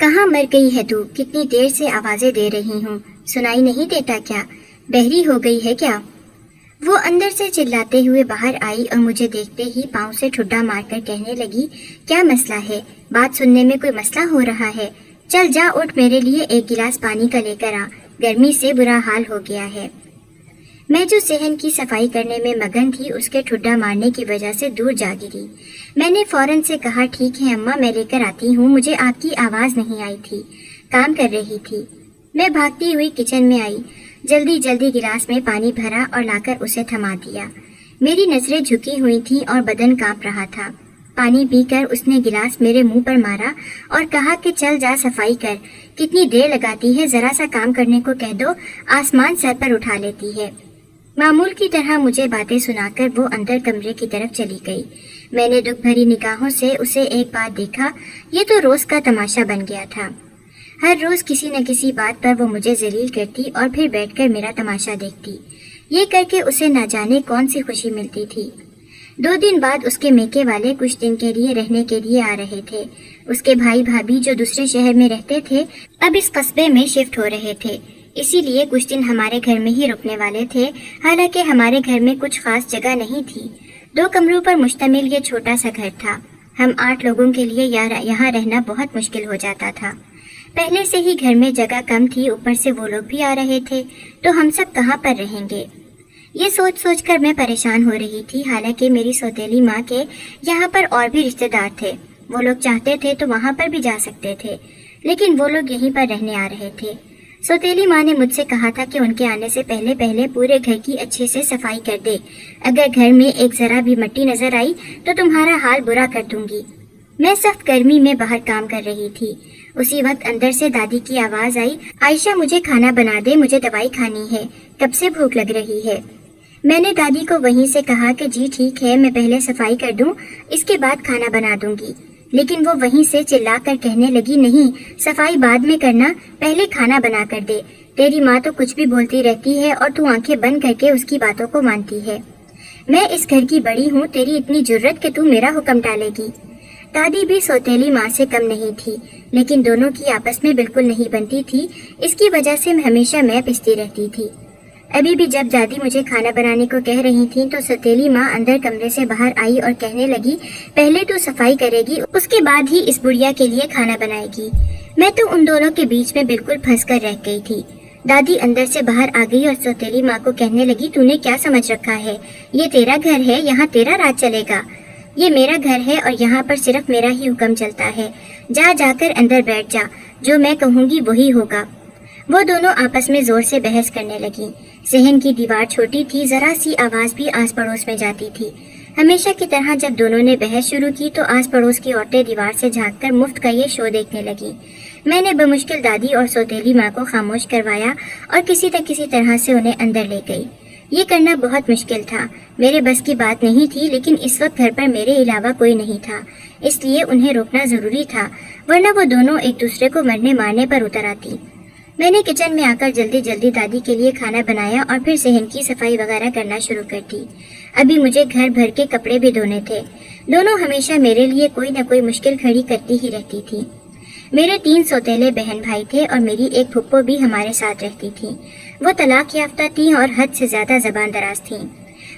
کہاں مر گئی ہے تو؟ کتنی دیر سے آوازیں دے رہی ہوں، سنائی نہیں دیتا کیا؟ بہری ہو گئی ہے کیا؟ وہ اندر سے چلاتے ہوئے باہر آئی اور مجھے دیکھتے ہی پاؤں سے ٹھڈا مار کر کہنے لگی، کیا مسئلہ ہے؟ بات سننے میں کوئی مسئلہ ہو رہا ہے؟ چل جا، اٹھ، میرے لیے ایک گلاس پانی کا لے کر آ، گرمی سے برا حال ہو گیا ہے۔ میں جو صحن کی صفائی کرنے میں مگن تھی، اس کے ٹھڈا مارنے کی وجہ سے دور جا گری۔ میں نے فوراً سے کہا، ٹھیک ہے اماں، میں لے کر آتی ہوں، مجھے آپ کی آواز نہیں آئی تھی، کام کر رہی تھی۔ میں بھاگتی ہوئی کچن میں آئی، جلدی گلاس میں پانی بھرا اور لا کر اسے تھما دیا۔ میری نظریں جھکی ہوئی تھیں اور بدن کانپ رہا تھا۔ پانی پی کر اس نے گلاس میرے منہ پر مارا اور کہا کہ چل جا صفائی کر، کتنی دیر لگاتی ہے، ذرا سا کام کرنے کو کہہ دو، آسمان سر پر اٹھا لیتی ہے۔ معمول کی طرح مجھے باتیں سنا کر وہ اندر کمرے کی طرف چلی گئی۔ میں نے دکھ بھری نگاہوں سے اسے ایک بار دیکھا، یہ تو روز کا تماشا بن گیا تھا۔ ہر روز کسی نہ کسی بات پر وہ مجھے ذلیل کرتی اور پھر بیٹھ کر میرا تماشا دیکھتی۔ یہ کر کے اسے نہ جانے کون سی خوشی ملتی تھی۔ 2 دن بعد اس کے میکے والے کچھ دن کے لیے رہنے کے لیے آ رہے تھے۔ اس کے بھائی بھابھی جو دوسرے شہر میں رہتے تھے اب اس قصبے میں شفٹ ہو رہے تھے، اسی لیے کچھ دن ہمارے گھر میں ہی رکنے والے تھے۔ حالانکہ ہمارے گھر میں کچھ خاص جگہ نہیں تھی، 2 کمروں پر مشتمل یہ چھوٹا سا گھر تھا۔ ہم 8 لوگوں کے لیے یہاں رہنا بہت مشکل ہو جاتا تھا۔ پہلے سے ہی گھر میں جگہ کم تھی، اوپر سے وہ لوگ بھی آ رہے تھے، تو ہم سب کہاں پر رہیں گے؟ یہ سوچ کر میں پریشان ہو رہی تھی۔ حالانکہ میری سوتیلی ماں کے یہاں پر اور بھی رشتہ دار تھے، وہ لوگ چاہتے تھے تو وہاں پر بھی جا سکتے تھے، لیکن وہ لوگ یہیں پر رہنے آ رہے تھے۔ سوتیلی ماں نے مجھ سے کہا تھا کہ ان کے آنے سے پہلے پورے گھر کی اچھے سے صفائی کر دے، اگر گھر میں ایک ذرا بھی مٹی نظر آئی تو تمہارا حال برا کر دوں گی۔ میں سخت گرمی میں باہر کام کر رہی تھی۔ اسی وقت اندر سے دادی کی آواز آئی، عائشہ مجھے کھانا بنا دے، مجھے دوائی کھانی ہے، کب سے بھوک لگ رہی ہے۔ میں نے دادی کو وہیں سے کہا کہ جی ٹھیک ہے، میں پہلے صفائی کر دوں، اس کے بعد کھانا بنا دوں گی۔ لیکن وہ وہیں سے چلا کر کہنے لگی، نہیں، صفائی بعد میں کرنا، پہلے کھانا بنا کر دے۔ تیری ماں تو کچھ بھی بولتی رہتی ہے اور تو آنکھیں بند کر کے اس کی باتوں کو مانتی ہے۔ میں اس گھر کی بڑی ہوں، تیری اتنی جرت کہ تو میرا حکم ٹالے گی۔ دادی بھی سوتیلی ماں سے کم نہیں تھی، لیکن دونوں کی آپس میں بالکل نہیں بنتی تھی، اس کی وجہ سے ہمیشہ میں پستی رہتی تھی۔ ابھی بھی جب دادی مجھے کھانا بنانے کو کہہ رہی تھیں تو سوتیلی ماں اندر کمرے سے باہر آئی اور کہنے لگی، پہلے تو صفائی کرے گی، اس کے بعد ہی اس بڑھیا کے لیے کھانا بنائے گی۔ میں تو ان دونوں کے بیچ میں بالکل پھنس کر رہ گئی تھی۔ دادی اندر سے باہر آ گئی اور سوتیلی ماں کو کہنے لگی، تو نے کیا سمجھ رکھا ہے؟ یہ تیرا گھر ہے، یہاں تیرا راج چلے گا۔ یہ میرا گھر ہے اور یہاں پر صرف میرا ہی حکم چلتا ہے۔ جا کر اندر بیٹھ جا، جو میں کہوں گی وہی ہوگا۔ وہ دونوں آپس میں زور سے بحث کرنے لگیں۔ صحن کی دیوار چھوٹی تھی، ذرا سی آواز بھی آس پڑوس میں جاتی تھی۔ ہمیشہ کی طرح جب دونوں نے بحث شروع کی تو آس پڑوس کی عورتیں دیوار سے جھانک کر مفت کا یہ شو دیکھنے لگیں۔ میں نے بمشکل دادی اور سوتیلی ماں کو خاموش کروایا اور کسی طرح سے انہیں اندر لے گئی۔ یہ کرنا بہت مشکل تھا، میرے بس کی بات نہیں تھی، لیکن اس وقت گھر پر میرے علاوہ کوئی نہیں تھا، اس لیے انہیں روکنا ضروری تھا، ورنہ وہ دونوں ایک دوسرے کو مرنے مارنے پر اتر آتی۔ میں نے کچن میں آ کر جلدی دادی کے لیے کھانا بنایا اور پھر صحن کی صفائی وغیرہ کرنا شروع کر دی۔ ابھی مجھے گھر بھر کے کپڑے بھی دھونے تھے۔ دونوں ہمیشہ میرے لیے کوئی نہ کوئی مشکل کھڑی کرتی ہی رہتی تھی۔ میرے 3 سوتیلے بہن بھائی تھے اور میری ایک پھپھو بھی ہمارے ساتھ رہتی تھی۔ وہ طلاق یافتہ تھیں اور حد سے زیادہ زبان دراز تھیں۔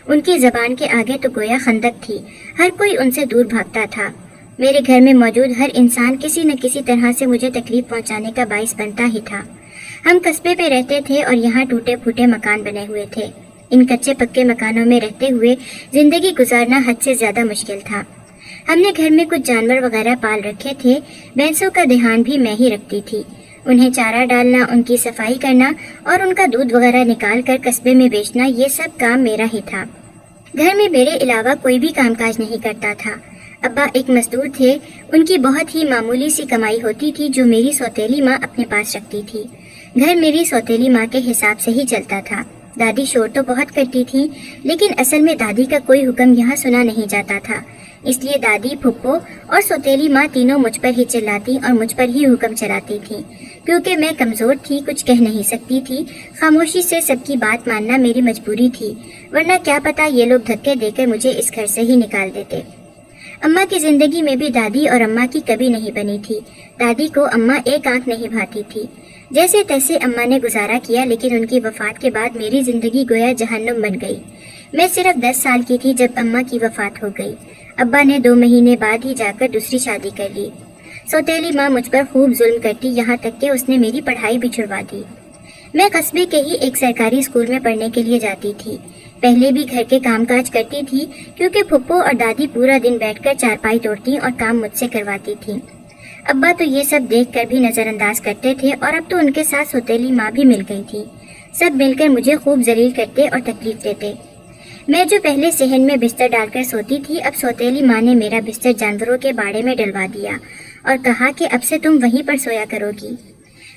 ان کی زبان کے آگے تو گویا خندق تھی، ہر کوئی ان سے دور بھاگتا تھا۔ میرے گھر میں موجود ہر انسان کسی نہ کسی طرح سے مجھے تکلیف پہنچانے کا باعث بنتا ہی تھا۔ ہم قصبے پہ رہتے تھے اور یہاں ٹوٹے پھوٹے مکان بنے ہوئے تھے۔ ان کچے پکے مکانوں میں رہتے ہوئے زندگی گزارنا حد سے زیادہ مشکل تھا۔ ہم نے گھر میں کچھ جانور وغیرہ پال رکھے تھے، بھینسوں کا دھیان بھی میں ہی رکھتی تھی۔ انہیں چارہ ڈالنا، ان کی صفائی کرنا اور ان کا دودھ وغیرہ نکال کر قصبے میں بیچنا، یہ سب کام میرا ہی تھا۔ گھر میں میرے علاوہ کوئی بھی کام کاج نہیں کرتا تھا۔ ابا ایک مزدور تھے، ان کی بہت ہی معمولی سی کمائی ہوتی تھی جو میری سوتیلی ماں اپنے پاس رکھتی تھی۔ گھر میری سوتیلی ماں کے حساب سے ہی چلتا تھا۔ دادی شور تو بہت کرتی تھی، لیکن اصل میں دادی کا کوئی حکم یہاں سنا نہیں جاتا تھا، اس لیے دادی، پھپھو اور سوتیلی ماں تینوں مجھ پر ہی چلاتی اور مجھ پر ہی حکم چلاتی تھی۔ کیونکہ میں کمزور تھی، کچھ کہہ نہیں سکتی تھی، خاموشی سے سب کی بات ماننا میری مجبوری تھی، ورنہ کیا پتا یہ لوگ دھکے دے کر مجھے اس گھر سے ہی نکال دیتے۔ अम्मा की जिंदगी में भी दादी और अम्मा की कभी नहीं बनी थी। दादी को अम्मा एक आंख नहीं भाती थी। जैसे तैसे अम्मा ने गुजारा किया, लेकिन उनकी वफात के बाद मेरी जिंदगी गोया जहन्नुम बन गई। मैं सिर्फ 10 साल की थी जब अम्मा की वफात हो गई। अब्बा ने 2 महीने बाद ही जाकर दूसरी शादी कर ली। सौतेली माँ मुझ पर खूब जुल्म करती, यहाँ तक कि उसने मेरी पढ़ाई भी छुड़वा दी। मैं कस्बे के ही एक सरकारी स्कूल में पढ़ने के लिए जाती थी। पहले भी घर के कामकाज करती थी, क्योंकि फुप्पो और दादी पूरा दिन बैठकर चारपाई तोड़ती और काम मुझसे करवाती थी। अब्बा तो ये सब देखकर भी नजरअंदाज करते थे, और अब तो उनके साथ सौतेली माँ भी मिल गई थी। सब मिलकर मुझे खूब जलील करते और तकलीफ देते। मैं जो पहले सहन में बिस्तर डालकर सोती थी, अब सौतेली माँ ने मेरा बिस्तर जानवरों के बाड़े में डलवा दिया और कहा कि अब से तुम वहीं पर सोया करोगी।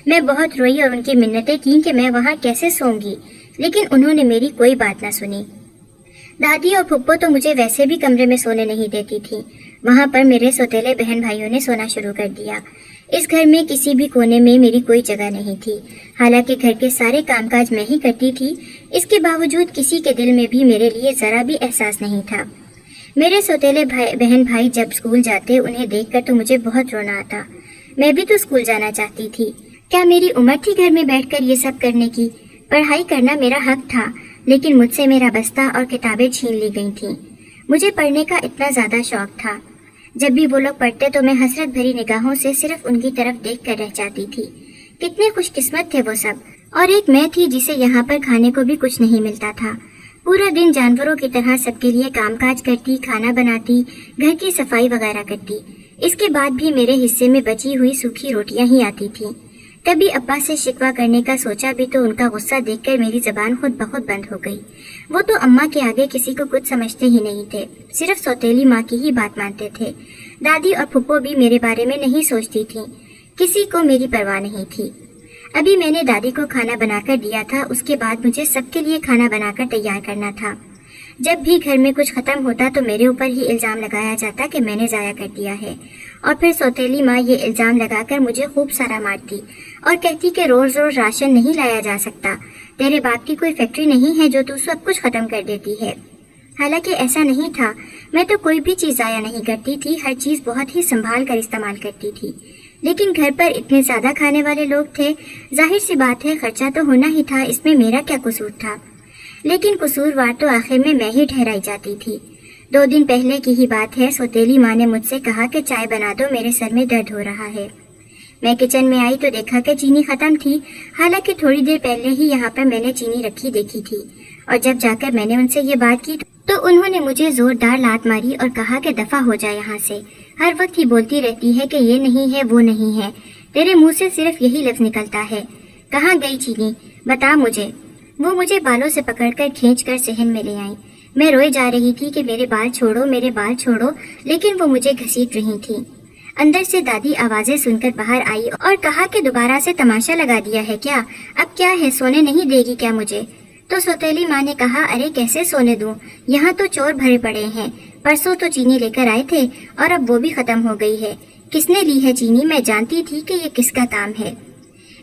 मैं बहुत रोई और उनकी मिन्नतें की कि मैं वहाँ कैसे सोऊंगी, लेकिन उन्होंने मेरी कोई बात न सुनी। दादी और फुप्पो तो मुझे वैसे भी कमरे में सोने नहीं देती थी। वहाँ पर मेरे सौतेले बहन भाइयों ने सोना शुरू कर दिया। इस घर में किसी भी कोने में मेरी कोई जगह नहीं थी। हालांकि घर के सारे कामकाज मैं ही करती थी, इसके बावजूद किसी के दिल में भी मेरे लिए जरा भी एहसास नहीं था। मेरे सौतेले बहन भाई जब स्कूल जाते, उन्हें देखकर तो मुझे बहुत रोना आता। मैं भी तो स्कूल जाना चाहती थी। क्या मेरी उम्र थी घर में बैठकर ये सब करने की? पढ़ाई करना मेरा हक था, लेकिन मुझसे मेरा बस्ता और किताबें छीन ली गई थीं। मुझे पढ़ने का इतना ज़्यादा शौक था। जब भी वो लोग पढ़ते तो मैं हसरत भरी निगाहों से सिर्फ उनकी तरफ देख कर रह जाती थी। कितने खुशकिस्मत थे वो सब, और एक मैं थी जिसे यहाँ पर खाने को भी कुछ नहीं मिलता था। पूरा दिन जानवरों की तरह सबके लिए कामकाज करती, खाना बनाती, घर की सफाई वगैरह करती। इसके बाद भी मेरे हिस्से में बची हुई सूखी रोटियां ही आती थीं। कभी अब्बा से शिकवा करने का सोचा भी तो उनका गुस्सा देखकर मेरी जबान खुद बखुद बंद हो गई। वो तो अम्मा के आगे किसी को कुछ समझते ही नहीं थे, सिर्फ सौतेली माँ की ही बात मानते थे। दादी और फुप्पो भी मेरे बारे में नहीं सोचती थी, किसी को मेरी परवाह नहीं थी। अभी मैंने दादी को खाना बनाकर दिया था, उसके बाद मुझे सबके लिए खाना बनाकर तैयार करना था। जब भी घर में कुछ खत्म होता तो मेरे ऊपर ही इल्जाम लगाया जाता कि मैंने ज़ाया कर दिया है, और फिर सौतेली माँ ये इल्जाम लगाकर मुझे खूब सारा मारती और कहती कि रोज रोज राशन नहीं लाया जा सकता, तेरे बाप की कोई फैक्ट्री नहीं है जो तू सब कुछ खत्म कर देती है। हालांकि ऐसा नहीं था, मैं तो कोई भी चीज़ ज़ाया नहीं करती थी, हर चीज़ बहुत ही संभाल कर इस्तेमाल करती थी। लेकिन घर पर इतने ज़्यादा खाने वाले लोग थे, जाहिर सी बात है खर्चा तो होना ही था, इसमें मेरा क्या कसूर था। लेकिन कसूरवार तो आखिर में मैं ही ठहराई जाती थी। 2 दिन पहले की ही बात है, सौतेली माँ ने मुझसे कहा कि चाय बना दो, मेरे सर में दर्द हो रहा है। मैं किचन में आई तो देखा कि चीनी खत्म थी। हालांकि थोड़ी देर पहले ही यहाँ पर मैंने चीनी रखी देखी थी, और जब जाकर मैंने उनसे ये बात की तो उन्होंने मुझे जोरदार लात मारी और कहा कि दफा हो जाए यहाँ से, हर वक्त ही बोलती रहती है कि ये नहीं है वो नहीं है, तेरे मुंह से सिर्फ यही लफ्ज निकलता है। कहाँ गई चीनी, बता मुझे। वो मुझे बालों से पकड़कर खींचकर सहन में ले आई। मैं रोए जा रही थी कि मेरे बाल छोड़ो, मेरे बाल छोड़ो, लेकिन वो मुझे घसीट रही थी। अंदर से दादी आवाजें सुनकर बाहर आई और कहा कि दोबारा से तमाशा लगा दिया है क्या? अब क्या है, सोने नहीं देगी क्या मुझे? तो सौतेली माँ ने कहा, अरे कैसे सोने दूं, यहाँ तो चोर भरे पड़े हैं। परसों तो चीनी लेकर आए थे और अब वो भी खत्म हो गई है। किसने ली है चीनी? मैं जानती थी कि ये किसका काम है।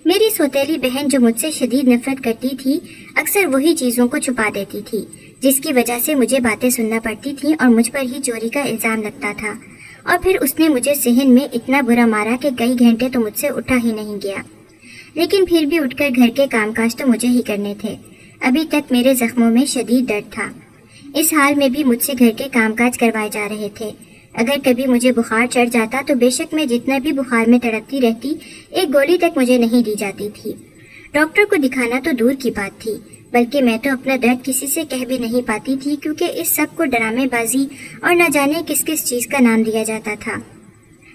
मेरी सौतेली बहन जो मुझसे शदीद नफरत करती थी, अक्सर वही चीज़ों को छुपा देती थी, जिसकी वजह से मुझे बातें सुनना पड़ती थी और मुझ पर ही चोरी का इल्ज़ाम लगता था। और फिर उसने मुझे सहन में इतना बुरा मारा कि कई घंटे तो मुझसे उठा ही नहीं गया। लेकिन फिर भी उठकर घर के कामकाज तो मुझे ही करने थे। अभी तक मेरे जख्मों में शदीद दर्द था। इस हाल में भी मुझसे घर के कामकाज करवाए जा रहे थे। अगर कभी मुझे बुखार चढ़ जाता तो बेशक मैं जितना भी बुखार में तड़पती रहती, एक गोली तक मुझे नहीं दी जाती थी। डॉक्टर को दिखाना तो दूर की बात थी, बल्कि मैं तो अपना दर्द किसी से कह भी नहीं पाती थी, क्योंकि इस सब को ड्रामेबाजी और न जाने किस किस चीज़ का नाम दिया जाता था।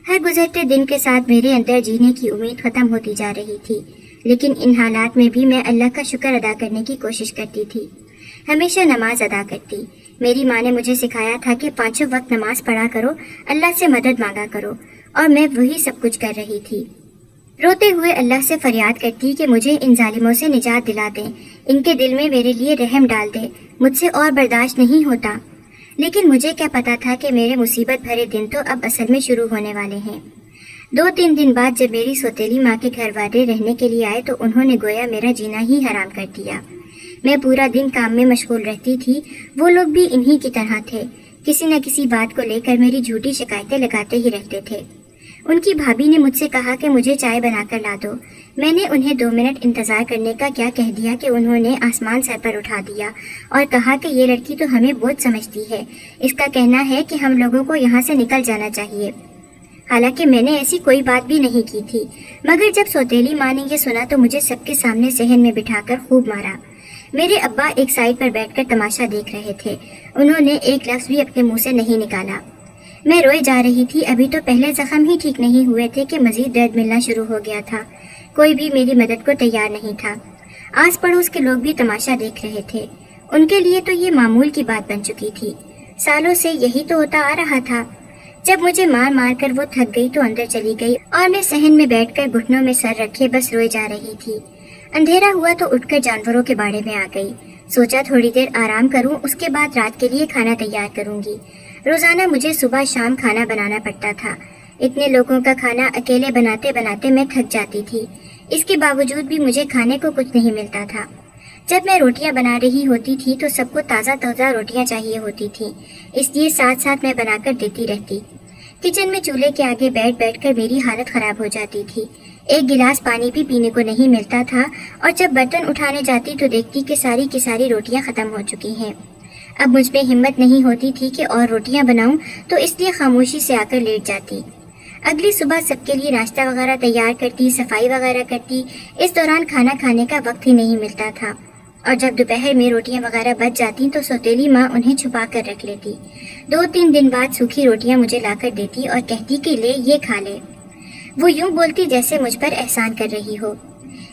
हर गुजरते दिन के साथ मेरे अंदर जीने की उम्मीद खत्म होती जा रही थी, लेकिन इन हालात में भी मैं अल्लाह का शुक्र अदा करने की कोशिश करती थी। हमेशा नमाज अदा करती। मेरी माँ ने मुझे सिखाया था कि 5 वक्त नमाज पढ़ा करो, अल्लाह से मदद मांगा करो, और मैं वही सब कुछ कर रही थी। रोते हुए अल्लाह से फरियाद करती कि मुझे इन जालिमों से निजात दिला दें, इनके दिल में मेरे लिए रहम डाल दे, मुझसे और बर्दाश्त नहीं होता। लेकिन मुझे क्या पता था कि मेरे मुसीबत भरे दिन तो अब असल में शुरू होने वाले हैं। 2-3 दिन बाद जब मेरी सौतेली माँ के घर वाले रहने के लिए आए तो उन्होंने गोया मेरा जीना ही हराम कर दिया। मैं पूरा दिन काम में मशगूल रहती थी, वो लोग भी इन्हीं की तरह थे। किसी न किसी बात को लेकर मेरी झूठी शिकायतें लगाते ही रहते थे। उनकी भाभी ने मुझसे कहा कि मुझे चाय बनाकर ला दो। मैंने उन्हें 2 मिनट इंतजार करने का क्या कह दिया कि उन्होंने आसमान सर पर उठा दिया और कहा कि ये लड़की तो हमें बहुत समझती है, इसका कहना है कि हम लोगों को यहाँ से निकल जाना चाहिए। हालांकि मैंने ऐसी कोई बात भी नहीं की थी, मगर जब सौतेली माँ ने ये सुना तो मुझे सबके सामने सहन में बिठाकर खूब मारा। मेरे अब्बा एक साइड पर बैठकर तमाशा देख रहे थे। उन्होंने एक लफ्ज भी अपने मुंह से नहीं निकाला। मैं रोए जा रही थी। अभी तो पहले जख्म ही ठीक नहीं हुए थे कि मजीद दर्द मिलना शुरू हो गया था। कोई भी मेरी मदद को तैयार नहीं था। आस पड़ोस के लोग भी तमाशा देख रहे थे। उनके लिए तो ये मामूल की बात बन चुकी थी। सालों से यही तो होता आ रहा था। जब मुझे मार मार कर वो थक गई तो अंदर चली गई और मैं सहन में बैठकर घुटनों में सर रखे बस रोए जा रही थी। अंधेरा हुआ तो उठकर जानवरों के बाड़े में आ गई। सोचा थोड़ी देर आराम करूं, उसके बाद रात के लिए खाना तैयार करूंगी। रोजाना मुझे सुबह शाम खाना बनाना पड़ता था। इतने लोगों का खाना अकेले बनाते बनाते मैं थक जाती थी। इसके बावजूद भी मुझे खाने को कुछ नहीं मिलता था। जब मैं रोटियां बना रही होती थी तो सबको ताज़ा ताज़ा रोटियां चाहिए होती थी, इसलिए साथ साथ मैं बनाकर देती रहती। किचन में चूल्हे के आगे बैठ बैठकर मेरी हालत खराब हो जाती थी। एक गिलास पानी भी पीने को नहीं मिलता था और जब बर्तन उठाने जाती तो देखती कि सारी की सारी रोटियां खत्म हो चुकी हैं। अब मुझ में हिम्मत नहीं होती थी कि और रोटियां बनाऊं, तो इसलिए खामोशी से आकर लेट जाती। अगली सुबह सबके लिए नाश्ता वगैरह तैयार करती, सफाई वगैरह करती। इस दौरान खाना खाने का वक्त ही नहीं मिलता था और जब दोपहर में रोटियां वगैरह बच जाती तो सौतेली माँ उन्हें छुपा कर रख लेती। 2-3 दिन बाद सूखी रोटियां मुझे लाकर देती और कहती कि ले ये खा ले। वो यूं बोलती जैसे मुझ पर एहसान कर रही हो।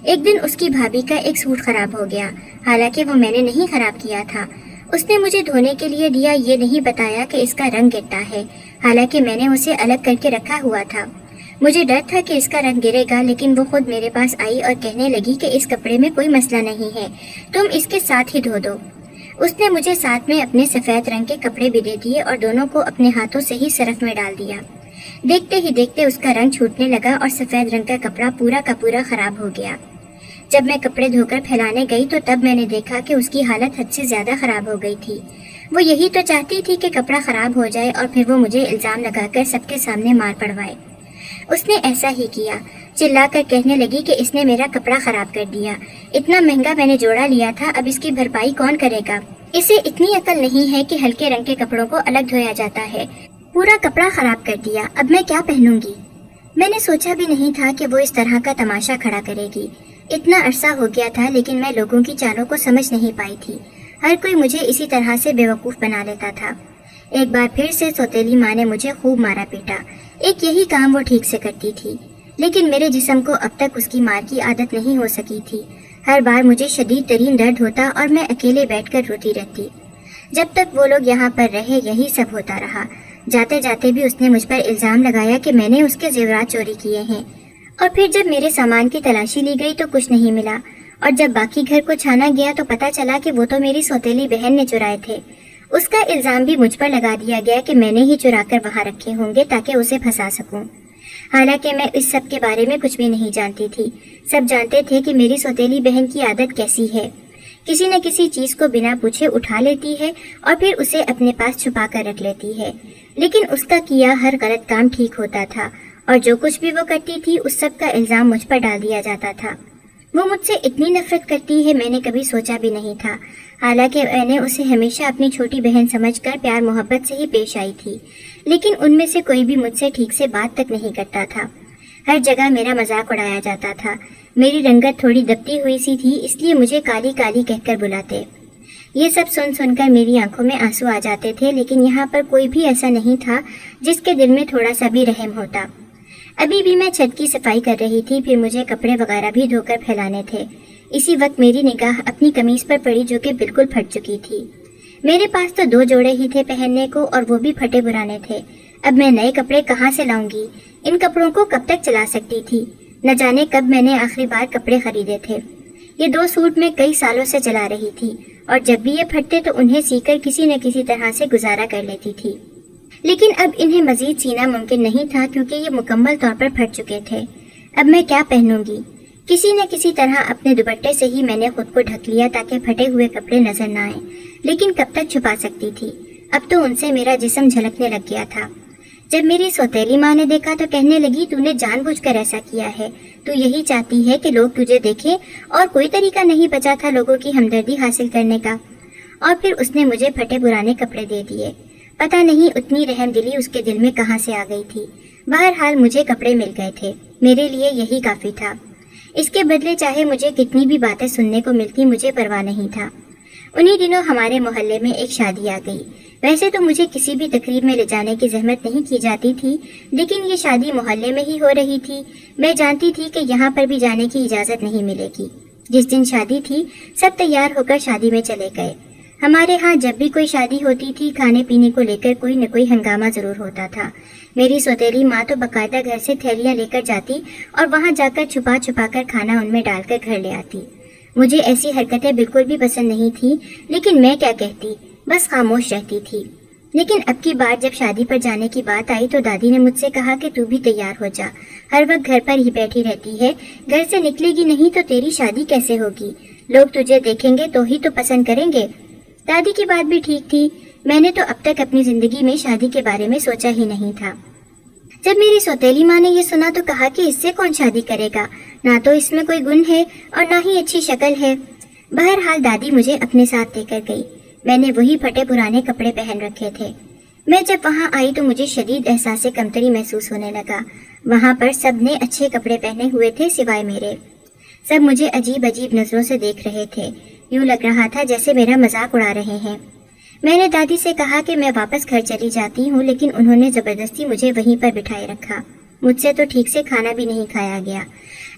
एक दिन उसकी भाभी का एक सूट खराब हो गया। हालांकि वो मैंने नहीं खराब किया था। उसने मुझे धोने के लिए दिया, ये नहीं बताया कि इसका रंग गिरता है। हालांकि मैंने उसे अलग करके रखा हुआ था। मुझे डर था कि इसका रंग गिरेगा, लेकिन वो खुद मेरे पास आई और कहने लगी कि इस कपड़े में कोई मसला नहीं है, तुम इसके साथ ही धो दो। उसने मुझे साथ में अपने सफेद रंग के कपड़े भी दे दिए और दोनों को अपने हाथों से ही सरफ में डाल दिया। देखते ही देखते उसका रंग छूटने लगा और सफेद रंग का कपड़ा पूरा का पूरा खराब हो गया। जब मैं कपड़े धोकर फैलाने गई तो तब मैंने देखा कि उसकी हालत हद से ज्यादा खराब हो गई थी। वो यही तो चाहती थी कि कपड़ा खराब हो जाए और फिर वो मुझे इल्जाम लगाकर सबके सामने मार पड़वाए। उसने ऐसा ही किया। चिल्लाकर कहने लगी कि इसने मेरा कपड़ा खराब कर दिया। इतना महंगा मैंने जोड़ा लिया था, अब इसकी भरपाई कौन करेगा? इसे इतनी अकल नहीं है कि हल्के रंग के कपड़ों को अलग धोया जाता है। पूरा कपड़ा खराब कर दिया, अब मैं क्या पहनूंगी? मैंने सोचा भी नहीं था कि वो इस तरह का तमाशा खड़ा करेगी। इतना अरसा हो गया था, लेकिन मैं लोगों की चालों को समझ नहीं पाई थी। हर कोई मुझे इसी तरह से बेवकूफ बना लेता था। एक बार फिर से सौतेली माँ ने मुझे खूब मारा पीटा। एक यही काम वो ठीक से करती थी, लेकिन मेरे जिस्म को अब तक उसकी मार की आदत नहीं हो सकी थी। हर बार मुझे शदीद तरीन दर्द होता और मैं अकेले बैठकर रोती रहती। जब तक वो लोग यहाँ पर रहे यही सब होता रहा। जाते जाते भी उसने मुझ पर इल्जाम लगाया कि मैंने उसके जेवरात चोरी किए हैं। और फिर जब मेरे सामान की तलाशी ली गई तो कुछ नहीं मिला, और जब बाकी घर को छाना गया तो पता चला कि वो तो मेरी सौतेली बहन ने चुराए थे। उसका इल्जाम भी मुझ पर लगा दिया गया कि मैंने ही चुरा कर वहाँ रखे होंगे ताकि उसे फंसा सकूं। हालांकि मैं इस सब के बारे में कुछ भी नहीं जानती थी। सब जानते थे कि मेरी सौतेली बहन की आदत कैसी है। किसी न किसी चीज को बिना पूछे उठा लेती है और फिर उसे अपने पास छुपा कर रख लेती है। लेकिन उसका किया हर गलत काम ठीक होता था और जो कुछ भी वो करती थी उस सब का इल्जाम मुझ पर डाल दिया जाता था। वो मुझसे इतनी नफरत करती है मैंने कभी सोचा भी नहीं था। हालांकि मैंने उसे हमेशा अपनी छोटी बहन समझकर प्यार मोहब्बत से ही पेश आई थी, लेकिन उनमें से कोई भी मुझसे ठीक से बात तक नहीं करता था। हर जगह मेरा मजाक उड़ाया जाता था। मेरी रंगत थोड़ी दबती हुई सी थी, इसलिए मुझे काली काली कहकर बुलाते। ये सब सुन सुनकर मेरी आंखों में आंसू आ जाते थे, लेकिन यहाँ पर कोई भी ऐसा नहीं था जिसके दिल में थोड़ा सा भी रहम होता। अभी भी मैं छत की सफाई कर रही थी, फिर मुझे कपड़े वगैरह भी धोकर फैलाने थे। इसी वक्त मेरी निगाह अपनी कमीज पर पड़ी जो कि बिल्कुल फट चुकी थी। मेरे पास तो 2 जोड़े ही थे पहनने को और वो भी फटे पुराने थे। अब मैं नए कपड़े कहाँ से लाऊंगी? इन कपड़ों को कब तक चला सकती थी? न जाने कब मैंने आखिरी बार कपड़े खरीदे थे। ये 2 सूट मैं कई सालों से चला रही थी और जब भी ये फटते तो उन्हें सीकर किसी न किसी तरह से गुजारा कर लेती थी। लेकिन अब इन्हें मजीद सीना मुमकिन नहीं था क्योंकि ये मुकम्मल तौर पर फट चुके थे। अब मैं क्या पहनूंगी? किसी न किसी तरह अपने दुपट्टे से ही मैंने खुद को ढक लिया ताकि फटे हुए कपड़े नजर न आए, लेकिन कब तक छुपा सकती थी? अब तो उनसे मेरा जिस्म झलकने लग गया था। जब मेरी सौतेली माँ ने देखा तो कहने लगी, तूने जानबूझकर ऐसा किया है, तू यही चाहती है कि लोग तुझे देखें, और कोई तरीका नहीं बचा था लोगों की हमदर्दी हासिल करने का। और फिर उसने मुझे फटे पुराने कपड़े दे दिए। पता नहीं उतनी रहमदिली उसके दिल में कहाँ से आ गई थी। बहरहाल मुझे कपड़े मिल गए थे, मेरे लिए यही काफी था। इसके बदले चाहे मुझे कितनी भी बातें सुनने को मिलती, मुझे परवाह नहीं था। उन्हीं दिनों हमारे मोहल्ले में एक शादी आ गई। वैसे तो मुझे किसी भी तकरीब में ले जाने की जहमत नहीं की जाती थी, लेकिन ये शादी मोहल्ले में ही हो रही थी। मैं जानती थी कि यहाँ पर भी जाने की इजाज़त नहीं मिलेगी। जिस दिन शादी थी, सब तैयार होकर शादी में चले गए। हमारे यहाँ जब भी कोई शादी होती थी, खाने पीने को लेकर कोई न कोई हंगामा जरूर होता था। मेरी सौतेली माँ तो बाकायदा घर से थैलियाँ लेकर जाती और वहाँ जाकर छुपा छुपा कर खाना उनमें डालकर घर ले आती। मुझे ऐसी हरकतें बिल्कुल भी पसंद नहीं थी, लेकिन मैं क्या कहती, बस खामोश रहती थी। लेकिन अब की बार जब शादी पर जाने की बात आई तो दादी ने मुझसे कहा कि तू भी तैयार हो जा, हर वक्त घर पर ही बैठी रहती है, घर से निकलेगी नहीं तो तेरी शादी कैसे होगी, लोग तुझे देखेंगे तो ही तो पसंद करेंगे। दादी की बात भी ठीक थी। मैंने तो अब तक अपनी जिंदगी में शादी के बारे में सोचा ही नहीं था। जब मेरी सौतेली माँ ने ये सुना तो कहा कि इससे कौन शादी करेगा, ना तो इसमें कोई गुण है और ना ही अच्छी शक्ल है। बहरहाल दादी मुझे अपने साथ लेकर गई। मैंने वही फटे पुराने कपड़े पहन रखे थे। मैं जब वहाँ आई तो मुझे शदीद एहसास कमतरी महसूस होने लगा। वहाँ पर सब ने अच्छे कपड़े पहने हुए थे सिवाय मेरे। सब मुझे अजीब अजीब नजरों से देख रहे थे। यूँ लग रहा था जैसे मेरा मजाक उड़ा रहे हैं। मैंने दादी से कहा कि मैं वापस घर चली जाती हूँ, लेकिन उन्होंने जबरदस्ती मुझे वहीं पर बिठाए रखा। मुझसे तो ठीक से खाना भी नहीं खाया गया।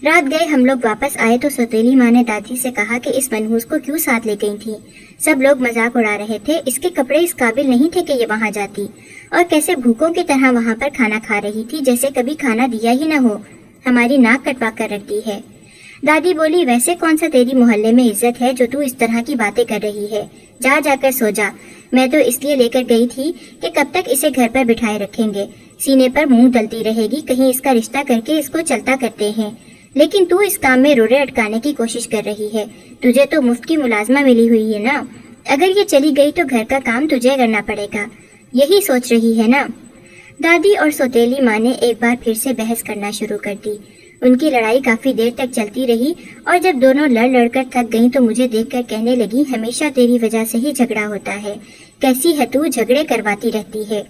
रात गए हम लोग वापस आए तो सौतेली माँ ने दादी से कहा कि इस मनहूस को क्यों साथ ले गई थी। सब लोग मजाक उड़ा रहे थे, इसके कपड़े इस काबिल नहीं थे कि ये वहाँ जाती, और कैसे भूखों की तरह वहाँ पर खाना खा रही थी जैसे कभी खाना दिया ही न हो। हमारी नाक कटवा कर रखती है। दादी बोली, वैसे कौन सा तेरी मोहल्ले में इज्जत है जो तू इस तरह की बातें कर रही है, जा जाकर सो जा। मैं तो इसलिए लेकर गई थी कि कब तक इसे घर पर बिठाए रखेंगे, सीने पर मुंह दलती रहेगी, कहीं इसका रिश्ता करके इसको चलता करते हैं। लेकिन तू इस काम में रोड़े अटकाने की कोशिश कर रही है। तुझे तो मुफ्त की मुलाजमा मिली हुई है ना, अगर ये चली गई तो घर का काम तुझे करना पड़ेगा, यही सोच रही है ना। दादी और सौतेली माँ ने एक बार फिर से बहस करना शुरू कर दी। उनकी लड़ाई काफी देर तक चलती रही और जब दोनों लड़ लड़कर थक गईं तो मुझे देखकर कहने लगी, हमेशा तेरी वजह से ही झगड़ा होता है, कैसी है तू, झगड़े करवाती रहती है।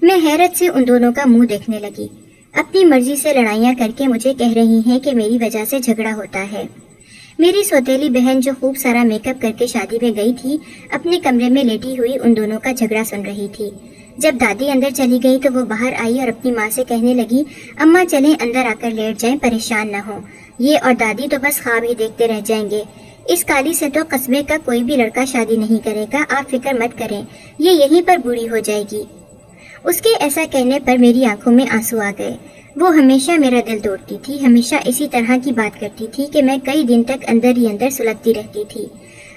मैं हैरत से उन दोनों का मुंह देखने लगी। अपनी मर्जी से लड़ाइयाँ करके मुझे कह रही हैं कि मेरी वजह से झगड़ा होता है। मेरी सौतेली बहन जो खूब सारा मेकअप करके शादी में गई थी, अपने कमरे में लेटी हुई उन दोनों का झगड़ा सुन रही थी। जब दादी अंदर चली गई तो वो बाहर आई और अपनी माँ से कहने लगी, अम्मा चलें अंदर आकर लेट जाएं, परेशान न हो, ये और दादी तो बस ख्वाब ही देखते रह जाएंगे। इस काली से तो कस्बे का कोई भी लड़का शादी नहीं करेगा, आप फिक्र मत करें, ये यहीं पर बूढ़ी हो जाएगी। उसके ऐसा कहने पर मेरी आंखों में आंसू आ गए। वो हमेशा मेरा दिल तोड़ती थी, हमेशा इसी तरह की बात करती थी कि मैं कई दिन तक अंदर ही अंदर सुलगती रहती थी।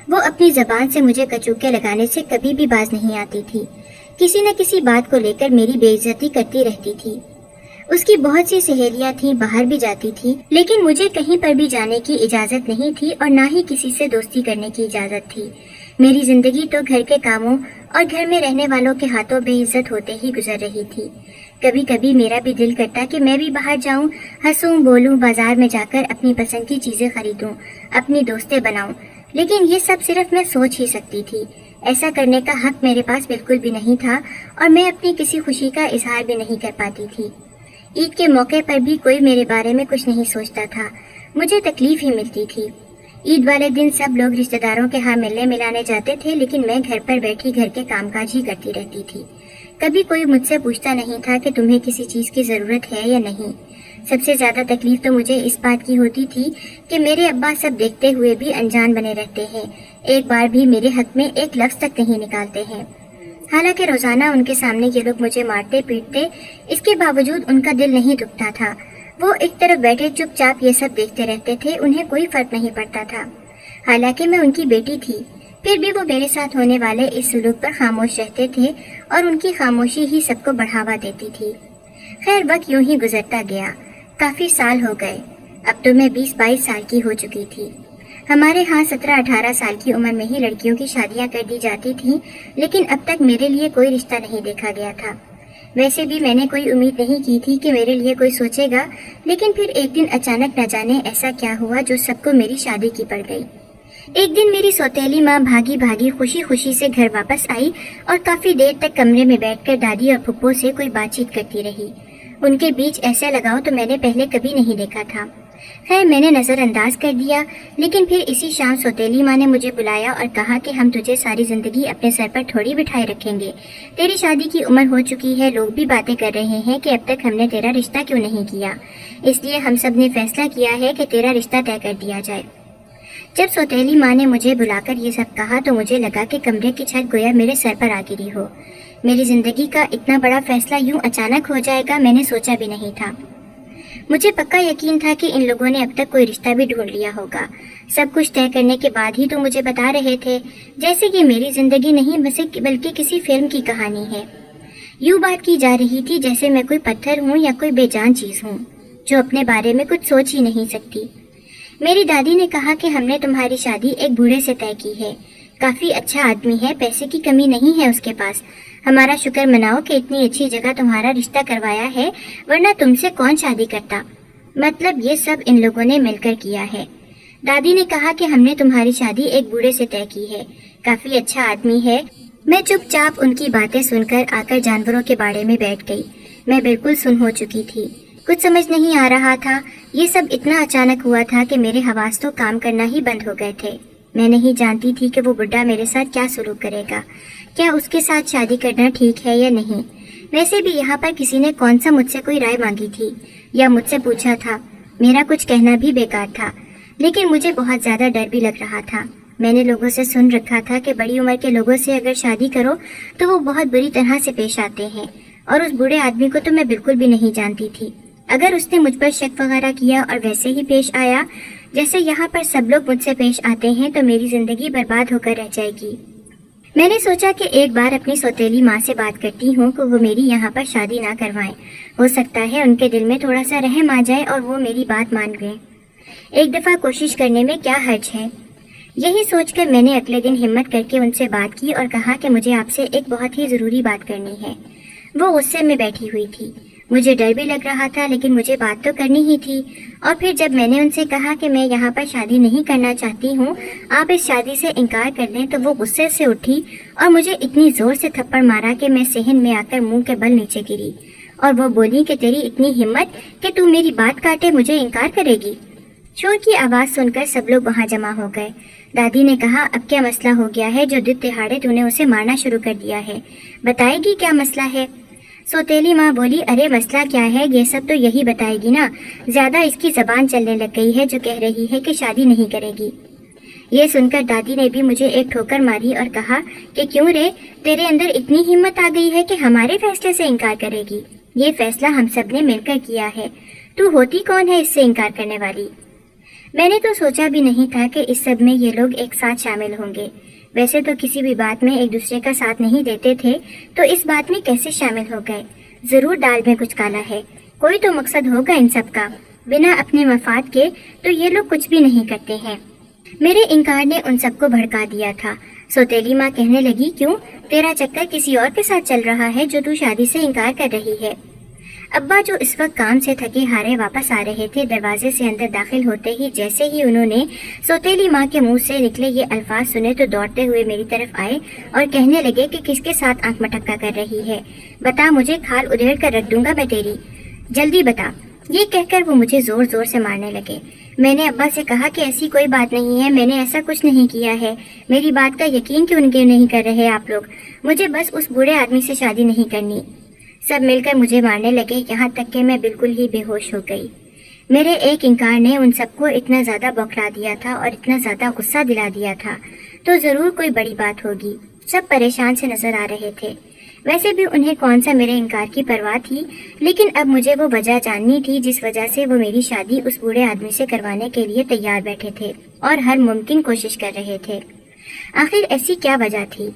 वो अपनी जबान से मुझे कचूके लगाने से कभी भी बाज नहीं आती थी। किसी न किसी बात को लेकर मेरी बेइज्जती करती रहती थी। उसकी बहुत सी सहेलियां थीं, बाहर भी जाती थी, लेकिन मुझे कहीं पर भी जाने की इजाजत नहीं थी और ना ही किसी से दोस्ती करने की इजाजत थी। मेरी जिंदगी तो घर के कामों और घर में रहने वालों के हाथों बेइज्जत होते ही गुजर रही थी। कभी कभी मेरा भी दिल करता कि मैं भी बाहर जाऊं, हंसूं, बोलूं, बाजार में जाकर अपनी पसंद की चीजें खरीदूं, अपनी दोस्तें बनाऊं, लेकिन ये सब सिर्फ मैं सोच ही सकती थी। ऐसा करने का हक मेरे पास बिल्कुल भी नहीं था और मैं अपनी किसी खुशी का इजहार भी नहीं कर पाती थी। ईद के मौके पर भी कोई मेरे बारे में कुछ नहीं सोचता था, मुझे तकलीफ ही मिलती थी। ईद वाले दिन सब लोग रिश्तेदारों के यहाँ मिलने मिलाने जाते थे, लेकिन मैं घर पर बैठी घर के कामकाज ही करती रहती थी। कभी कोई मुझसे पूछता नहीं था कि तुम्हें किसी चीज़ की ज़रूरत है या नहीं। सबसे ज़्यादा तकलीफ तो मुझे इस बात की होती थी कि मेरे अब्बा सब देखते हुए भी अनजान बने रहते हैं, एक बार भी मेरे हक में एक लफ्ज़ तक नहीं निकालते हैं। हालांकि रोज़ाना उनके सामने ये लोग मुझे मारते पीटते, इसके बावजूद उनका दिल नहीं दुखता था। वो एक तरफ बैठे चुपचाप ये सब देखते रहते थे, उन्हें कोई फर्क नहीं पड़ता था। हालांकि मैं उनकी बेटी थी, फिर भी वो मेरे साथ होने वाले इस सुलूक पर खामोश रहते थे और उनकी खामोशी ही सबको बढ़ावा देती थी। खैर वक्त यूं ही गुजरता गया। काफी साल हो गए, अब तो मैं 20-22 साल की हो चुकी थी। ہمارے ہاں 17-18 سال کی عمر میں ہی لڑکیوں کی شادیاں کر دی جاتی تھیں، لیکن اب تک میرے لیے کوئی رشتہ نہیں دیکھا گیا تھا۔ ویسے بھی میں نے کوئی امید نہیں کی تھی کہ میرے لیے کوئی سوچے گا، لیکن پھر ایک دن اچانک نہ جانے ایسا کیا ہوا جو سب کو میری شادی کی پڑ گئی۔ ایک دن میری سوتیلی ماں بھاگی بھاگی خوشی خوشی سے گھر واپس آئی اور کافی دیر تک کمرے میں بیٹھ کر دادی اور پھپھو سے کوئی بات چیت کرتی رہی۔ ان کے بیچ ایسا لگاؤ تو میں نے پہلے کبھی نہیں دیکھا تھا۔ خیر میں نے نظر انداز کر دیا، لیکن پھر اسی شام سوتیلی ماں نے مجھے بلایا اور کہا کہ ہم تجھے ساری زندگی اپنے سر پر تھوڑی بٹھائے رکھیں گے، تیری شادی کی عمر ہو چکی ہے، لوگ بھی باتیں کر رہے ہیں کہ اب تک ہم نے تیرا رشتہ کیوں نہیں کیا، اس لیے ہم سب نے فیصلہ کیا ہے کہ تیرا رشتہ طے کر دیا جائے۔ جب سوتیلی ماں نے مجھے بلا کر یہ سب کہا تو مجھے لگا کہ کمرے کی چھت گویا میرے سر پر آ گری ہو۔ میری زندگی کا اتنا بڑا فیصلہ یوں اچانک ہو جائے گا میں نے سوچا بھی نہیں تھا۔ مجھے پکا یقین تھا کہ ان لوگوں نے اب تک کوئی رشتہ بھی ڈھونڈ لیا ہوگا، سب کچھ طے کرنے کے بعد ہی تو مجھے بتا رہے تھے، جیسے یہ میری زندگی نہیں بلکہ کسی فلم کی کہانی ہے۔ یوں بات کی جا رہی تھی جیسے میں کوئی پتھر ہوں یا کوئی بے جان چیز ہوں جو اپنے بارے میں کچھ سوچ ہی نہیں سکتی۔ میری دادی نے کہا کہ ہم نے تمہاری شادی ایک بوڑھے سے طے کی ہے، کافی اچھا آدمی ہے، پیسے کی کمی نہیں ہے اس کے پاس، ہمارا شکر مناؤ کہ اتنی اچھی جگہ تمہارا رشتہ کروایا ہے، ورنہ تم سے کون شادی کرتا، مطلب یہ سب ان لوگوں نے مل کر کیا ہے۔ دادی نے کہا کہ ہم نے تمہاری شادی ایک بوڑھے سے طے کی ہے، کافی اچھا آدمی ہے۔ میں چپ چاپ ان کی باتیں سن کر آ کر جانوروں کے باڑے میں بیٹھ گئی۔ میں بالکل سن ہو چکی تھی، کچھ سمجھ نہیں آ رہا تھا، یہ سب اتنا اچانک ہوا تھا کہ میرے حواس تو کام کرنا ہی بند ہو گئے تھے۔ میں نہیں جانتی تھی کہ وہ بڈھا میرے ساتھ کیا سلوک کرے گا، کیا اس کے ساتھ شادی کرنا ٹھیک ہے یا نہیں۔ ویسے بھی یہاں پر کسی نے کون سا مجھ سے کوئی رائے مانگی تھی یا مجھ سے پوچھا تھا، میرا کچھ کہنا بھی بیکار تھا، لیکن مجھے بہت زیادہ ڈر بھی لگ رہا تھا۔ میں نے لوگوں سے سن رکھا تھا کہ بڑی عمر کے لوگوں سے اگر شادی کرو تو وہ بہت بری طرح سے پیش آتے ہیں، اور اس بوڑھے آدمی کو تو میں بالکل بھی نہیں جانتی تھی۔ اگر اس نے مجھ پر شک وغیرہ کیا اور ویسے ہی پیش آیا جیسے یہاں پر سب لوگ مجھ سے پیش آتے ہیں تو میری زندگی برباد ہو کر رہ جائے گی۔ میں نے سوچا کہ ایک بار اپنی سوتیلی ماں سے بات کرتی ہوں کہ وہ میری یہاں پر شادی نہ کروائیں، ہو سکتا ہے ان کے دل میں تھوڑا سا رحم آ جائے اور وہ میری بات مان گئے۔ ایک دفعہ کوشش کرنے میں کیا حرج ہے۔ یہی سوچ کر میں نے اگلے دن ہمت کر کے ان سے بات کی اور کہا کہ مجھے آپ سے ایک بہت ہی ضروری بات کرنی ہے۔ وہ غصے میں بیٹھی ہوئی تھی، مجھے ڈر بھی لگ رہا تھا، لیکن مجھے بات تو کرنی ہی تھی۔ اور پھر جب میں نے ان سے کہا کہ میں یہاں پر شادی نہیں کرنا چاہتی ہوں، آپ اس شادی سے انکار کر دیں، تو وہ غصے سے اٹھی اور مجھے اتنی زور سے تھپڑ مارا کہ میں صحن میں آ کر منہ کے بل نیچے گری، اور وہ بولی کہ تیری اتنی ہمت کہ تو میری بات کاٹے مجھے انکار کرے گی۔ شور کی آواز سن کر سب لوگ وہاں جمع ہو گئے۔ دادی نے کہا اب کیا مسئلہ ہو گیا ہے جو دن دہاڑے تو نے اسے مارنا شروع کر دیا ہے، بتائے گی کیا مسئلہ ہے؟ سوتیلی ماں بولی ارے مسئلہ کیا ہے، یہ سب تو یہی بتائے گی نا، زیادہ اس کی زبان چلنے لگ گئی ہے جو کہہ رہی ہے کہ شادی نہیں کرے گی۔ یہ سن کر دادی نے بھی مجھے ایک ٹھوکر ماری اور کہا کہ کیوں رے، تیرے اندر اتنی ہمت آ گئی ہے کہ ہمارے فیصلے سے انکار کرے گی؟ یہ فیصلہ ہم سب نے مل کر کیا ہے، تو ہوتی کون ہے اس سے انکار کرنے والی؟ میں نے تو سوچا بھی نہیں تھا کہ اس سب میں یہ لوگ ایک ساتھ شامل ہوں گے، ویسے تو کسی بھی بات میں ایک دوسرے کا ساتھ نہیں دیتے تھے، تو اس بات میں کیسے شامل ہو گئے؟ ضرور دال میں کچھ کالا ہے، کوئی تو مقصد ہوگا ان سب کا، بنا اپنے مفاد کے تو یہ لوگ کچھ بھی نہیں کرتے ہیں۔ میرے انکار نے ان سب کو بھڑکا دیا تھا۔ سوتیلی ماں کہنے لگی کیوں، تیرا چکر کسی اور کے ساتھ چل رہا ہے جو تو شادی سے انکار کر رہی ہے؟ ابا جو اس وقت کام سے تھکے ہارے واپس آ رہے تھے، دروازے سے اندر داخل ہوتے ہی جیسے ہی انہوں نے سوتیلی ماں کے منہ سے نکلے یہ الفاظ سنے تو دوڑتے ہوئے میری طرف آئے اور کہنے لگے کہ کس کے ساتھ آنکھ مٹکا کر رہی ہے، بتا مجھے، کھال ادھیڑ کر رکھ دوں گا میں تیری، جلدی بتا۔ یہ کہہ کر وہ مجھے زور زور سے مارنے لگے۔ میں نے ابا سے کہا کہ ایسی کوئی بات نہیں ہے، میں نے ایسا کچھ نہیں کیا ہے، میری بات کا یقین کیوں نہیں کر رہے آپ لوگ، مجھے بس اس بوڑھے آدمی سے شادی نہیں کرنی۔ سب مل کر مجھے مارنے لگے، یہاں تک کہ میں بالکل ہی بے ہوش ہو گئی۔ میرے ایک انکار نے ان سب کو اتنا زیادہ بوکھلا دیا تھا اور اتنا زیادہ غصہ دلا دیا تھا، تو ضرور کوئی بڑی بات ہوگی۔ سب پریشان سے نظر آ رہے تھے، ویسے بھی انہیں کون سا میرے انکار کی پرواہ تھی، لیکن اب مجھے وہ وجہ جاننی تھی جس وجہ سے وہ میری شادی اس بوڑھے آدمی سے کروانے کے لیے تیار بیٹھے تھے اور ہر ممکن کوشش کر رہے تھے۔ آخر ایسی کیا وجہ تھی؟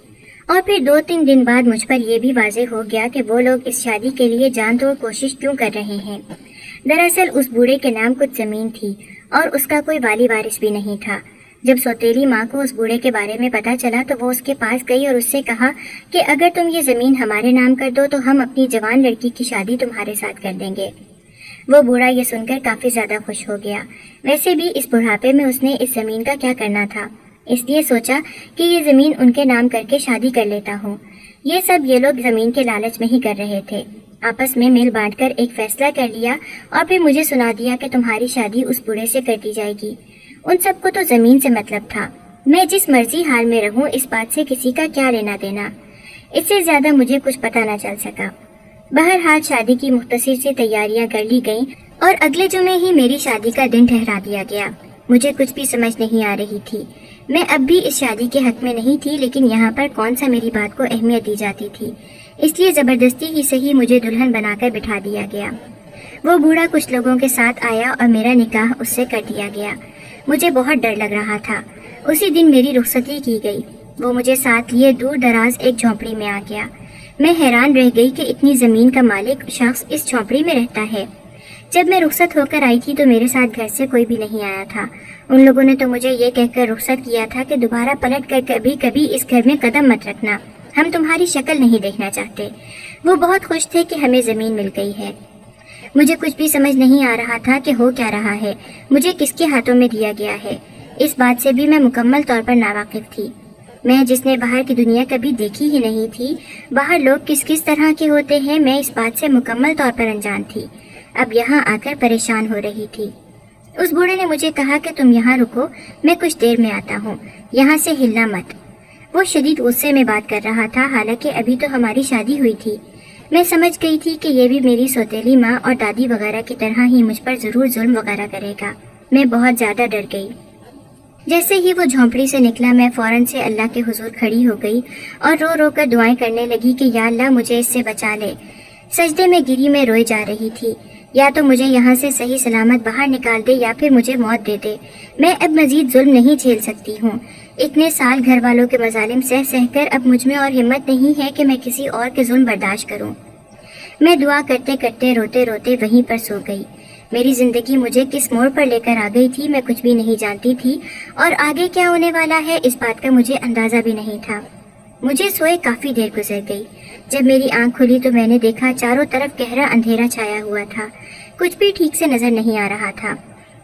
اور پھر 2-3 دن بعد مجھ پر یہ بھی واضح ہو گیا کہ وہ لوگ اس شادی کے لیے جان توڑ کوشش کیوں کر رہے ہیں۔ دراصل اس بوڑھے کے نام کچھ زمین تھی اور اس کا کوئی والی وارث بھی نہیں تھا۔ जब सौतेली माँ को उस बूढ़े के बारे में पता चला तो वो उसके पास गई और उससे कहा कि अगर तुम ये ज़मीन हमारे नाम कर दो तो हम अपनी जवान लड़की की शादी तुम्हारे साथ कर देंगे। वो बूढ़ा ये सुनकर काफ़ी ज़्यादा खुश हो गया। वैसे भी इस बुढ़ापे में उसने इस ज़मीन का क्या करना था, इसलिए सोचा कि ये ज़मीन उनके नाम करके शादी कर लेता हूँ। ये सब ये लोग ज़मीन के लालच में ही कर रहे थे। आपस में मिल बांटकर एक फैसला कर लिया और फिर मुझे सुना दिया कि तुम्हारी शादी उस बूढ़े से कर दी जाएगी। उन सबको तो ज़मीन से मतलब था। मैं जिस मर्जी हाल में रहूं, इस बात से किसी का क्या लेना देना। इससे ज़्यादा मुझे कुछ पता न चल सका। बहरहाल शादी की मुख्तसर सी तैयारियां कर ली गईं और अगले जुमे ही मेरी शादी का दिन ठहरा दिया गया। मुझे कुछ भी समझ नहीं आ रही थी। मैं अब भी इस शादी के हक में नहीं थी, लेकिन यहाँ पर कौन सा मेरी बात को अहमियत दी जाती थी, इसलिए ज़बरदस्ती ही सही मुझे दुल्हन बनाकर बिठा दिया गया। वो बूढ़ा कुछ लोगों के साथ आया और मेरा निकाह उससे कर दिया गया। मुझे बहुत डर लग रहा था। उसी दिन मेरी रुखसती की गई। वो मुझे साथ लिए दूर दराज एक झोंपड़ी में आ गया। मैं हैरान रह गई कि इतनी ज़मीन का मालिक शख्स इस झोंपड़ी में रहता है। जब मैं रुखसत होकर आई थी तो मेरे साथ घर से कोई भी नहीं आया था। उन लोगों ने तो मुझे ये कहकर रुखसत किया था कि दोबारा पलट कर कभी कभी इस घर में कदम मत रखना, हम तुम्हारी शक्ल नहीं देखना चाहते। वो बहुत खुश थे कि हमें ज़मीन मिल गई है। मुझे कुछ भी समझ नहीं आ रहा था कि हो क्या रहा है, मुझे किसके हाथों में दिया गया है। इस बात से भी मैं मुकम्मल तौर पर नावाकिफ थी। मैं जिसने बाहर की दुनिया कभी देखी ही नहीं थी, बाहर लोग किस किस तरह के होते हैं, मैं इस बात से मुकम्मल तौर पर अनजान थी। अब यहाँ आकर परेशान हो रही थी। उस बूढ़े ने मुझे कहा कि तुम यहाँ रुको, मैं कुछ देर में आता हूँ, यहाँ से हिलना मत। वो शदीद गुस्से में बात कर रहा था, हालांकि अभी तो हमारी शादी हुई थी। मैं समझ गई थी कि ये भी मेरी सौतेली माँ और दादी वगैरह की तरह ही मुझ पर ज़रूर जुल्म वगैरह करेगा। मैं बहुत ज़्यादा डर गई। जैसे ही वो झोंपड़ी से निकला, मैं फ़ौरन से अल्लाह के हुजूर खड़ी हो गई और रो रो कर दुआएं करने लगी कि या अल्लाह मुझे इससे बचा ले। सजदे में गिरी मैं रोए जा रही थी। या तो मुझे यहाँ से सही सलामत बाहर निकाल दे या फिर मुझे मौत दे दे। मैं अब मजीद जुल्म नहीं झेल सकती हूँ। इतने साल घर वालों के मजालिम सह सह कर अब मुझ में और हिम्मत नहीं है कि मैं किसी और के जुल्म बर्दाश्त करूँ। मैं दुआ करते करते रोते रोते वहीं पर सो गई। मेरी जिंदगी मुझे किस मोड़ पर लेकर आ गई थी मैं कुछ भी नहीं जानती थी, और आगे क्या होने वाला है इस बात का मुझे अंदाजा भी नहीं था। मुझे सोए काफी देर गुजर गई। जब मेरी आंख खुली तो मैंने देखा चारों तरफ गहरा अंधेरा छाया हुआ था। कुछ भी ठीक से नजर नहीं आ रहा था।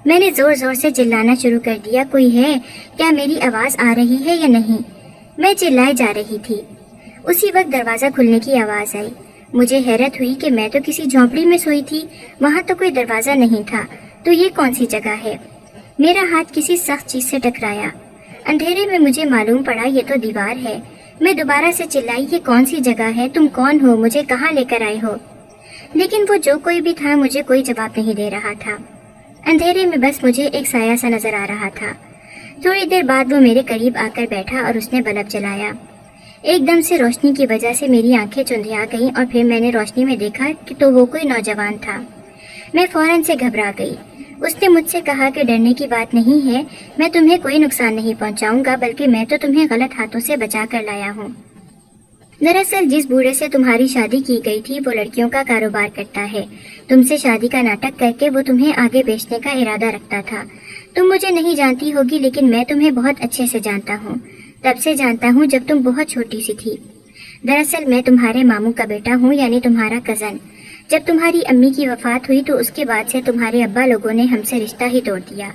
मैंने जोर जोर से चिल्लाना शुरू कर दिया, कोई है क्या, मेरी आवाज आ रही है या नहीं। मैं चिल्लाए जा रही थी। उसी वक्त दरवाजा खुलने की आवाज आई। मुझे हैरत हुई कि मैं तो किसी झोंपड़ी में सोई थी, वहाँ तो कोई दरवाजा नहीं था, तो ये कौन सी जगह है। मेरा हाथ किसी सख्त चीज से टकराया। अंधेरे में मुझे मालूम पड़ा ये तो दीवार है। मैं दोबारा से चिल्लाई, ये कौन सी जगह है, तुम कौन हो, मुझे कहाँ लेकर आए हो। लेकिन वो जो कोई भी था मुझे कोई जवाब नहीं दे रहा था। अंधेरे में बस मुझे एक साया सा नजर आ रहा था। थोड़ी देर बाद वो मेरे करीब आकर बैठा और उसने बल्ब जलाया। एकदम से रोशनी की वजह से मेरी आंखें चुंधिया गईं और फिर मैंने रोशनी में देखा कि तो वो कोई नौजवान था। मैं फौरन से घबरा गई। उसने मुझसे कहा कि डरने की बात नहीं है, मैं तुम्हें कोई नुकसान नहीं पहुंचाऊंगा, बल्कि मैं तो तुम्हें गलत हाथों से बचा कर लाया हूँ। दरअसल जिस बूढ़े से तुम्हारी शादी की गई थी वो लड़कियों का कारोबार करता है। तुमसे शादी का नाटक करके वो तुम्हें आगे बेचने का इरादा रखता था। तुम मुझे नहीं जानती होगी, लेकिन मैं तुम्हें बहुत अच्छे से जानता हूँ। तब से जानता हूँ जब तुम बहुत छोटी सी थी। दरअसल मैं तुम्हारे मामू का बेटा हूँ, यानी तुम्हारा कज़न। जब तुम्हारी अम्मी की वफात हुई तो उसके बाद से तुम्हारे अब्बा लोगों ने हमसे रिश्ता ही तोड़ दिया।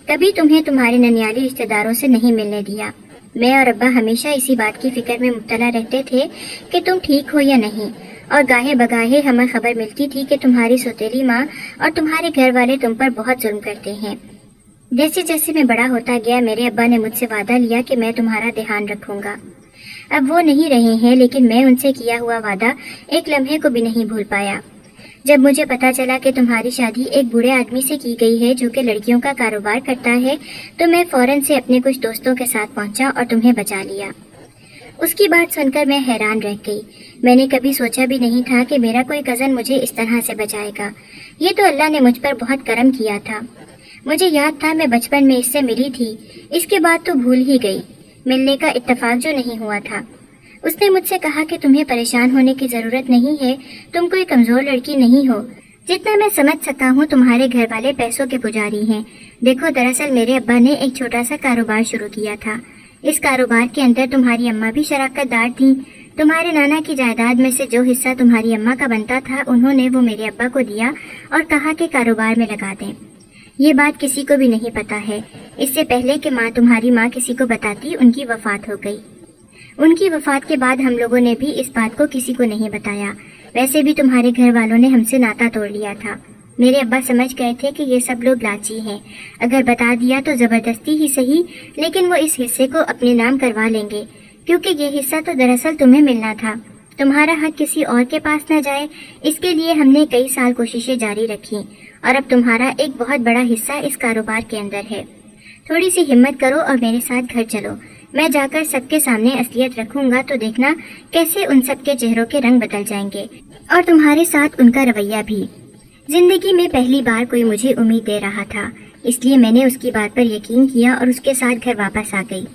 कभी तुम्हें तुम्हारे ननियाली रिश्तेदारों से नहीं मिलने दिया। मैं और अब्बा हमेशा इसी बात की फिक्र में मुब्तला रहते थे कि तुम ठीक हो या नहीं, और गाहे बगाहे हमें खबर मिलती थी कि तुम्हारी सौतेली माँ और तुम्हारे घर वाले तुम पर बहुत जुल्म करते हैं। जैसे जैसे मैं बड़ा होता गया मेरे अब्बा ने मुझसे वादा लिया कि मैं तुम्हारा ध्यान रखूंगा। अब वो नहीं रहे हैं, लेकिन मैं उनसे किया हुआ वादा एक लम्हे को भी नहीं भूल पाया। जब मुझे पता चला कि तुम्हारी शादी एक बूढ़े आदमी से की गई है जो कि लड़कियों का कारोबार करता है, तो मैं फौरन से अपने कुछ दोस्तों के साथ पहुंचा और तुम्हें बचा लिया। उसकी बात सुनकर मैं हैरान रह गई। मैंने कभी सोचा भी नहीं था कि मेरा कोई कज़न मुझे इस तरह से बचाएगा। ये तो अल्लाह ने मुझ पर बहुत करम किया था। मुझे याद था मैं बचपन में इससे मिली थी, इसके बाद तो भूल ही गई। मिलने का इत्तेफाक जो नहीं हुआ था। उसने मुझसे कहा कि तुम्हें परेशान होने की ज़रूरत नहीं है, तुम कोई कमज़ोर लड़की नहीं हो। जितना मैं समझ सका हूँ तुम्हारे घर वाले पैसों के पुजारी हैं। देखो, दरअसल मेरे अब्बा ने एक छोटा सा कारोबार शुरू किया था। इस कारोबार के अंदर तुम्हारी अम्मा भी शराकतदार थीं। तुम्हारे नाना की जायदाद में से जो हिस्सा तुम्हारी अम्मा का बनता था, उन्होंने वो मेरे अब्बा को दिया और कहा कि कारोबार में लगा दें। ये बात किसी को भी नहीं पता है। इससे पहले कि तुम्हारी माँ किसी को बताती, उनकी वफात हो गई। उनकी वफात के बाद हम लोगों ने भी इस बात को किसी को नहीं बताया। वैसे भी तुम्हारे घर वालों ने हमसे नाता तोड़ लिया था। मेरे अब्बा समझ गए थे कि ये सब लोग लाची हैं। अगर बता दिया तो जबरदस्ती ही सही, लेकिन वो इस हिस्से को अपने नाम करवा लेंगे, क्योंकि ये हिस्सा तो दरअसल तुम्हें मिलना था। तुम्हारा हक किसी और के पास न जाए, इसके लिए हमने कई साल कोशिशें जारी रखी और अब तुम्हारा एक बहुत बड़ा हिस्सा इस कारोबार के अंदर है। थोड़ी सी हिम्मत करो और मेरे साथ घर चलो। मैं जाकर सबके सामने असलियत रखूंगा तो देखना कैसे उन सब के चेहरों के रंग बदल जाएंगे और तुम्हारे साथ उनका रवैया भी। जिंदगी में पहली बार कोई मुझे उम्मीद दे रहा था, इसलिए मैंने उसकी बात पर यकीन किया और उसके साथ घर वापस आ गई।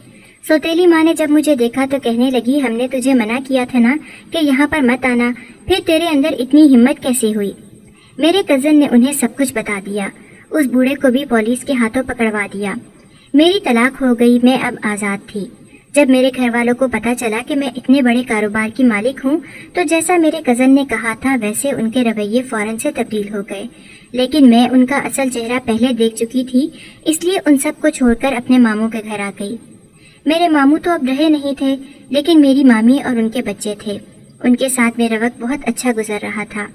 सौतेली माँ ने जब मुझे देखा तो कहने लगी, हमने तुझे मना किया था ना कि यहाँ पर मत आना, फिर तेरे अंदर इतनी हिम्मत कैसे हुई। मेरे कजन ने उन्हें सब कुछ बता दिया। उस बूढ़े को भी पुलिस के हाथों पकड़वा दिया। मेरी तलाक हो गई, मैं अब आज़ाद थी। जब मेरे घर वालों को पता चला कि मैं इतने बड़े कारोबार की मालिक हूँ, तो जैसा मेरे कज़न ने कहा था वैसे उनके रवैये फौरन से तब्दील हो गए। लेकिन मैं उनका असल चेहरा पहले देख चुकी थी, इसलिए उन सब को छोड़कर अपने मामू के घर आ गई। मेरे मामू तो अब रहे नहीं थे, लेकिन मेरी मामी और उनके बच्चे थे। उनके साथ मेरा वक्त बहुत अच्छा गुजर रहा था।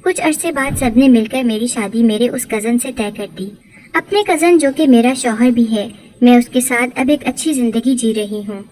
कुछ अरसे बाद सबने मिलकर मेरी शादी मेरे उस कज़न से तय कर दी। अपने कज़न जो कि मेरा शौहर भी है, मैं उसके साथ अब एक अच्छी जिंदगी जी रही हूँ।